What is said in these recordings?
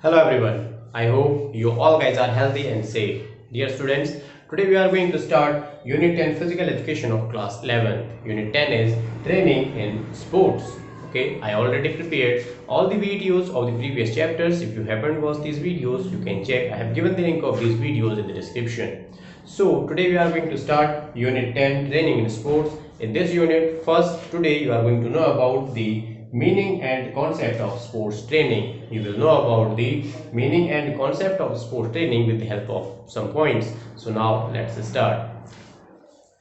Hello everyone. I hope you all guys are healthy and safe. Dear students, today we are going to start Unit 10 Physical Education of Class 11. Unit 10 is Training in Sports. Okay, I already prepared all the videos of the previous chapters. If you haven't watched these videos, you can check. I have given the link of these videos in the description. So today we are going to start Unit 10 Training in Sports. In this unit, first today you are going to know about the meaning and concept of sports training. You will know about the meaning and concept of sports training with the help of some points. So now let's start.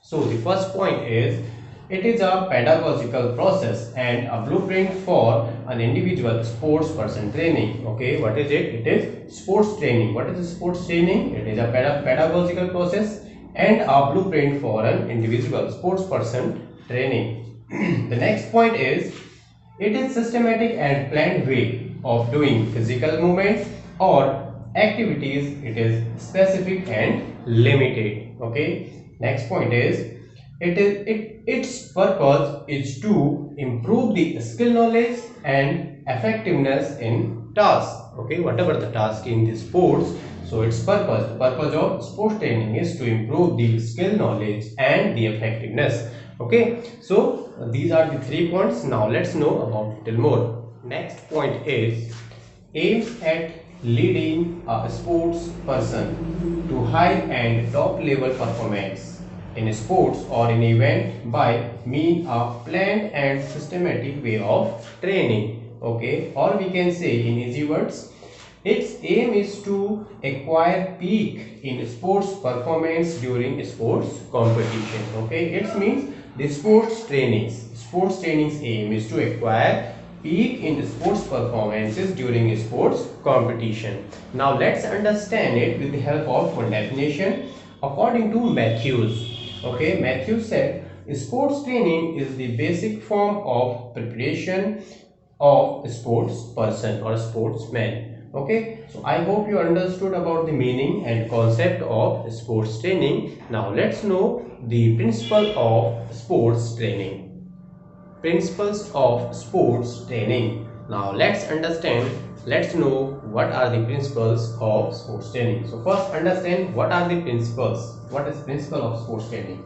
So the first point is it is a pedagogical process and a blueprint for an individual sports person training. Okay, what is it? It is sports training. What is sports training? It is a pedagogical process and a blueprint for an individual sports person training. The next point is it is systematic and planned way of doing physical movements or activities. It is specific and limited. Okay. Next point is its purpose is to improve the skill knowledge and effectiveness in tasks. Okay, whatever the task in the sports. So its purpose, the purpose of sports training is to improve the skill knowledge and the effectiveness. Okay, so these are the 3 points. Now let's know about little more. Next point is aims at leading a sports person to high and top level performance in sports or in event by mean a planned and systematic way of training. Okay, or we can say in easy words, its aim is to acquire peak in sports performance during sports competition. Okay, it means the sports training's aim is to acquire peak in sports performances during sports competition. Now let's understand it with the help of one definition. According to Matthews, okay, Matthews said sports training is the basic form of preparation of a sports person or a sportsman. Okay, so I hope you understood about the meaning and concept of sports training. Now let's know the principle of sports training. Principles of sports training. Now let's know what are the principles of sports training. So first understand what are the principles. What is principle of sports training?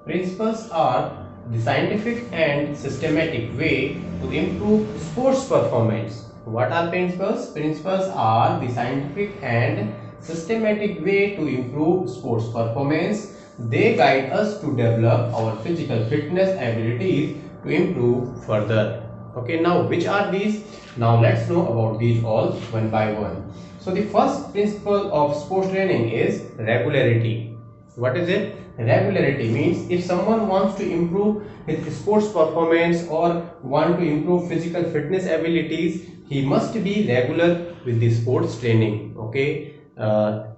Principles are the scientific and systematic way to improve sports performance. What are principles? Principles are the scientific and systematic way to improve sports performance. They guide us to develop our physical fitness abilities to improve further. Okay, now which are these? Now let's know about these all one by one. So the first principle of sports training is regularity. What is it? Regularity means if someone wants to improve his sports performance or want to improve physical fitness abilities, he must be regular with the sports training. Okay,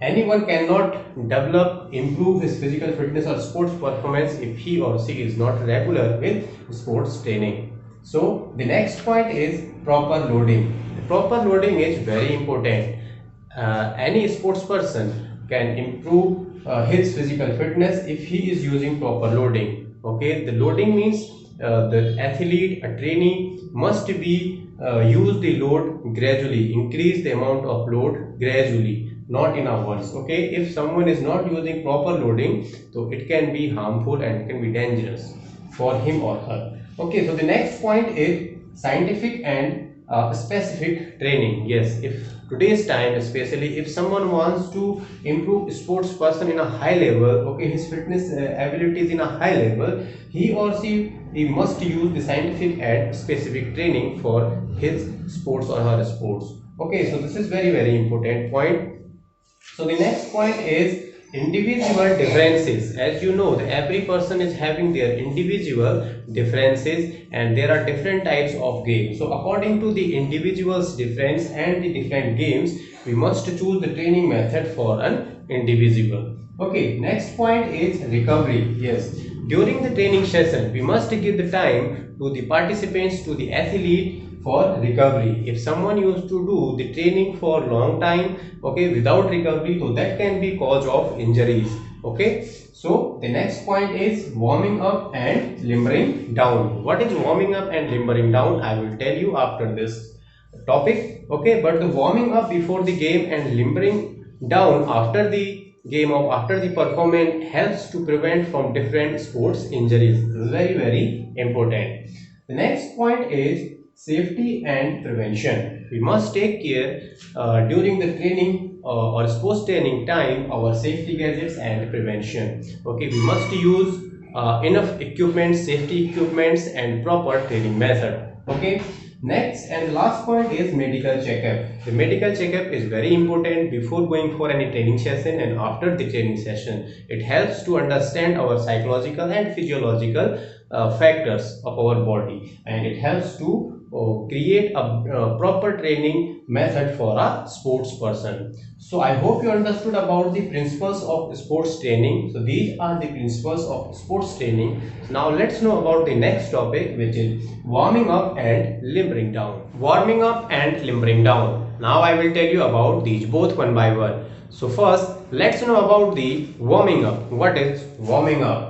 anyone cannot improve his physical fitness or sports performance if he or she is not regular with sports training. So the next point is proper loading. The proper loading is very important. Any sports person can improve his physical fitness if he is using proper loading. Okay, the loading means the athlete, a trainee must be use the load gradually, increase the amount of load gradually, not in hours. Okay, if someone is not using proper loading, so it can be harmful and it can be dangerous for him or her. Okay, so the next point is scientific and specific training. Yes, if today's time, especially if someone wants to improve sports person in a high level, okay, his fitness abilities in a high level, he or she must use the scientific and specific training for his sports or her sports. Okay, so this is very important point. So the next point is individual differences. As you know, every person is having their individual differences and there are different types of games. So according to the individual's difference and the different games, we must choose the training method for an individual. Okay, next point is recovery. Yes, during the training session, we must give the time to the participants, to the athlete for recovery. If someone used to do the training for long time, okay, without recovery, so that can be cause of injuries. Okay, so the next point is warming up and limbering down. What is warming up and limbering down? I will tell you after this. topic. Okay, but the warming up before the game and limbering down after the game or after the performance helps to prevent from different sports injuries. This is very important. The next point is safety and prevention. We must take care during the training or sports training time our safety gadgets and prevention. Okay, we must use enough equipment, safety equipments and proper training method. Okay, next and last point is medical checkup. The medical checkup is very important before going for any training session and after the training session. It helps to understand our psychological and physiological factors of our body, and it helps to create a proper training method for a sports person. So I hope you understood about the principles of sports training. So these are the principles of sports training. Now let's know about the next topic, which is warming up and limbering down. Warming up and limbering down. Now I will tell you about these both one by one. So first, let's know about the warming up. What is warming up?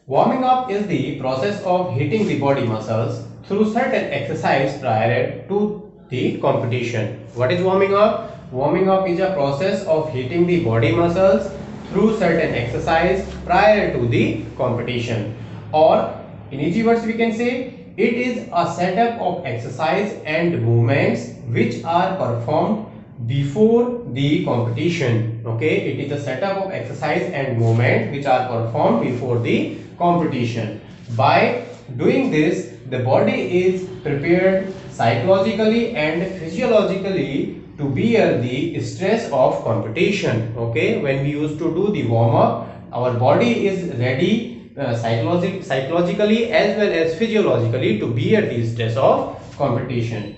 Warming up is the process of heating the body muscles through certain exercise prior to the competition. What is warming up? Warming up is a process of heating the body muscles through certain exercise prior to the competition. Or in easy words we can say it is a setup of exercise and movements which are performed before the competition. Okay, it is a setup of exercise and movement which are performed before the competition. By doing this, the body is prepared psychologically and physiologically to bear the stress of competition. Okay, when we used to do the warm up, our body is ready psychologically as well as physiologically to bear the stress of competition.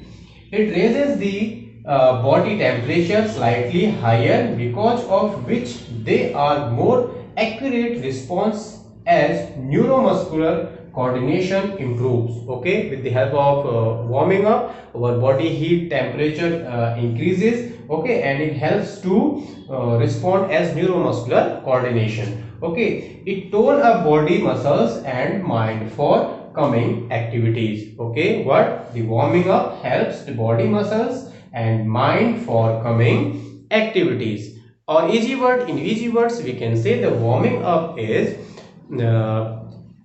It raises the body temperature slightly higher, because of which they are more accurate response as neuromuscular coordination improves. Okay, with the help of warming up, our body heat temperature increases. Okay, and it helps to respond as neuromuscular coordination. Okay, it tone up body muscles and mind for coming activities. Okay, what the warming up helps the body muscles and mind for coming activities. Or easy word, in easy words we can say the warming up is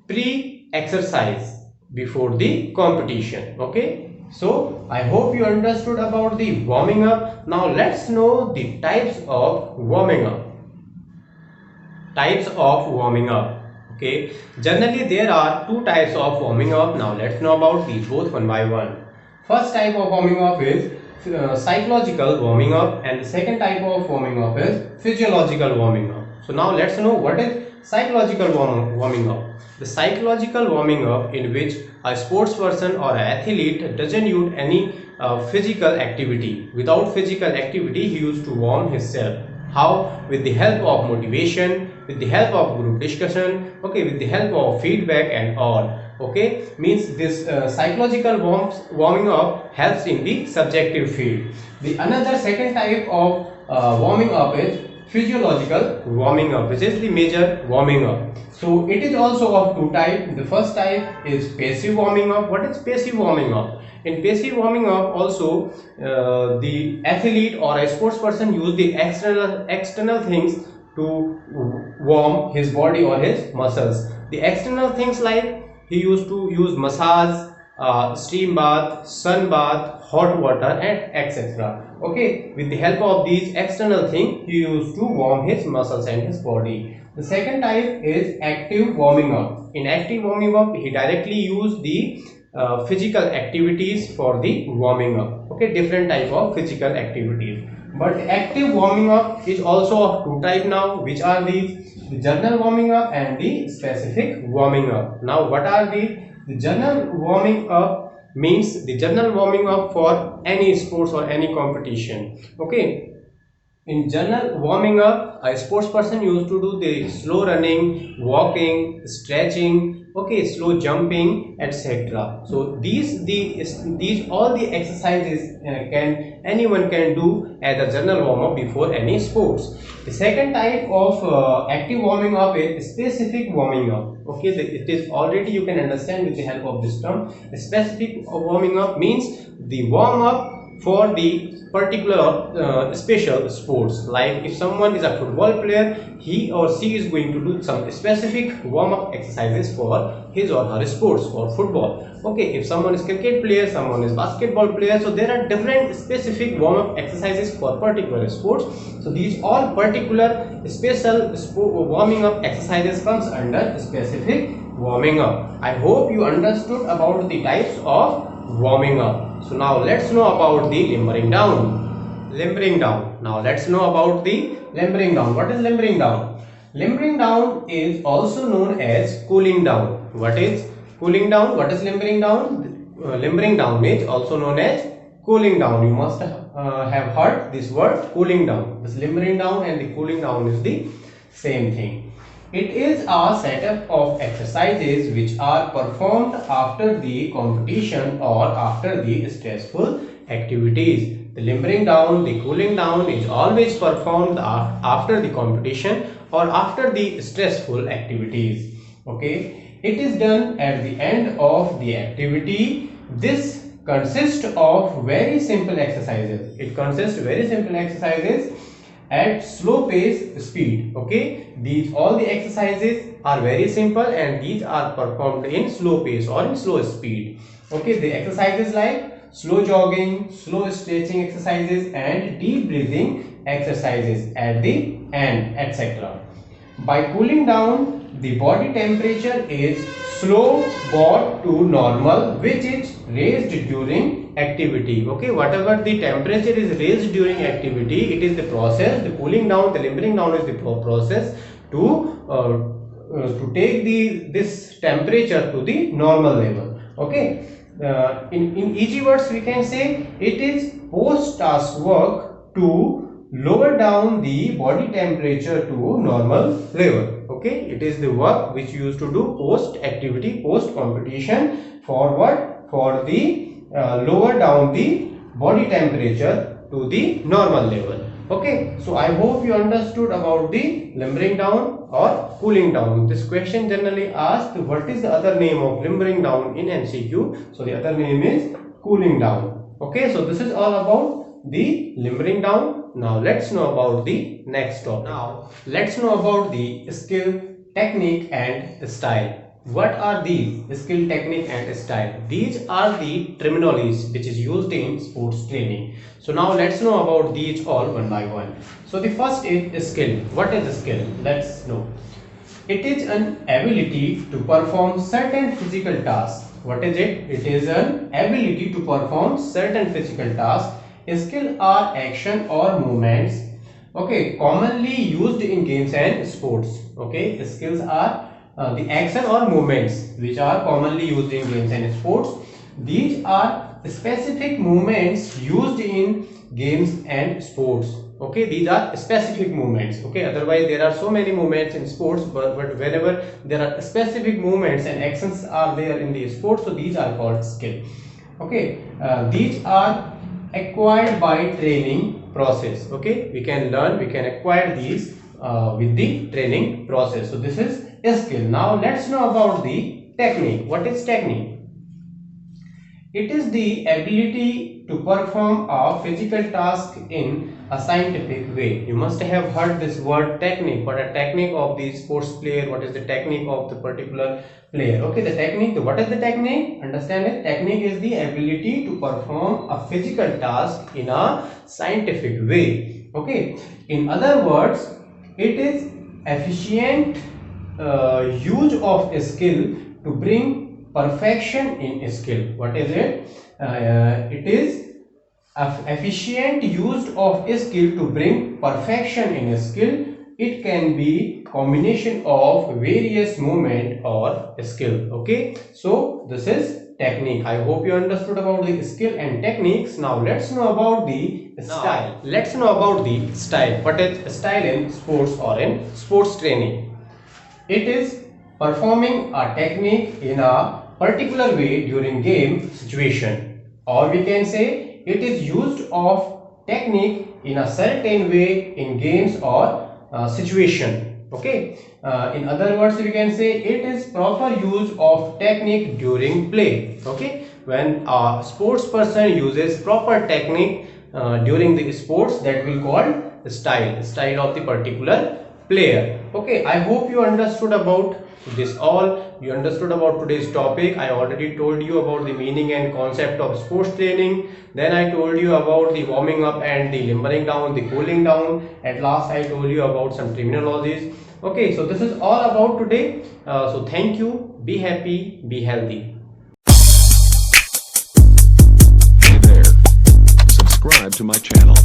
pre-exercise before the competition. Okay, so I hope you understood about the warming up. Now let's know the types of warming up. Types of warming up. Okay, generally there are two types of warming up. Now let's know about these both one by one. First type of warming up is psychological warming up, and the second type of warming up is physiological warming up. So now let's know what is psychological warming up. The psychological warming up in which a sports person or an athlete doesn't use any physical activity. Without physical activity, he used to warm himself. How? With the help of motivation, with the help of group discussion, okay, with the help of feedback and all. Okay, means this psychological warming up helps in the subjective field. The another second type of warming up is physiological warming up, which is the major warming up. So it is also of two types. The first type is passive warming up. What is passive warming up? In passive warming up also the athlete or a sports person use the external things to warm his body or his muscles. The external things like he used to use massage, steam bath, sun bath, hot water and etc. Okay, with the help of these external things he used to warm his muscles and his body. The second type is active warming up. In active warming up he directly used the physical activities for the warming up. Okay, different type of physical activities. But active warming up is also of two type now, which are the general warming up and the specific warming up. Now what are the general warming up means the general warming up for any sports or any competition. Okay, in general warming up, a sports person used to do the slow running, walking, stretching, okay, slow jumping, etc. So these all the exercises anyone can do as a general warm up before any sports. The second type of active warming up is specific warming up. Okay, it is already you can understand with the help of this term. The specific warming up means the warm up for the particular special sports. Like if someone is a football player, he or she is going to do some specific warm-up exercises for his or her sports for football. Okay, if someone is cricket player, someone is basketball player, so there are different specific warm-up exercises for particular sports. So these all particular special warming up exercises comes under specific warming up. I hope you understood about the types of warming up. So now let's know about the limbering down. Limbering down. Now let's know about the limbering down. What is limbering down? Limbering down is also known as cooling down. What is cooling down? What is limbering down? Limbering down is also known as cooling down. You must have heard this word cooling down. This limbering down and the cooling down is the same thing. It is a setup of exercises which are performed after the competition or after the stressful activities. The limbering down, the cooling down is always performed after the competition or after the stressful activities. Okay, it is done at the end of the activity. This consists of very simple exercises. It consists of very simple exercises at slow pace speed. Okay, these all the exercises are very simple and these are performed in slow pace or in slow speed. Okay, the exercises like slow jogging, slow stretching exercises and deep breathing exercises at the end, etc. By cooling down, the body temperature is slow brought to normal, which is raised during activity. Okay, whatever the temperature is raised during activity, it is the process. The cooling down, the limbering down is the process to take this temperature to the normal level. Okay, in easy words we can say it is post task work to lower down the body temperature to normal level. Okay, it is the work which you used to do post activity, post competition, for what? For the lower down the body temperature to the normal level. Okay, so I hope you understood about the limbering down or cooling down. This question generally asked what is the other name of limbering down in MCQ. So the other name is cooling down. Okay, so this is all about the limbering down. Now let's know about the next topic. Now let's know about the skill, technique and style. What are these skill, technique and style? These are the terminologies which is used in sports training. So now let's know about these all one by one. So the first is skill. What is a skill? Let's know. It is an ability to perform certain physical tasks. What is it? It is an ability to perform certain physical tasks. Skill are action or movements, okay, commonly used in games and sports. Okay, skills are the action or movements which are commonly used in games and sports. These are specific movements used in games and sports. Okay, these are specific movements. Okay, otherwise there are so many movements in sports, but whenever there are specific movements and actions are there in the sports, so these are called skill. Okay, these are acquired by training process. Okay, we can learn, we can acquire these with the training process. So this is a skill. Now let's know about the technique. What is technique? It is the ability to perform a physical task in a scientific way. You must have heard this word technique. What a technique of the sports player, what is the technique of the particular player. Okay, the technique, what is the technique? Understand it? Technique is the ability to perform a physical task in a scientific way. Okay, in other words, it is efficient use of a skill to bring perfection in a skill. What is it? It is efficient use of a skill to bring perfection in a skill. It can be combination of various movement or skill. Okay, so this is technique. I hope you understood about the skill and techniques. Now let's know about the style. Let's know about the style. What is style in sports or in sports training? It is performing a technique in a particular way during game situation, or we can say it is used of technique in a certain way in games or situation. Okay, in other words we can say it is proper use of technique during play. Okay, when a sports person uses proper technique during the sports, that will called style of the particular player. Okay, I hope you understood about this all. You understood about today's topic. I already told you about the meaning and concept of sports training. Then I told you about the warming up and the limbering down, the cooling down. At last I told you about some terminologies. Okay, so this is all about today. So thank you. Be happy, be healthy. Hey there. Subscribe to my channel.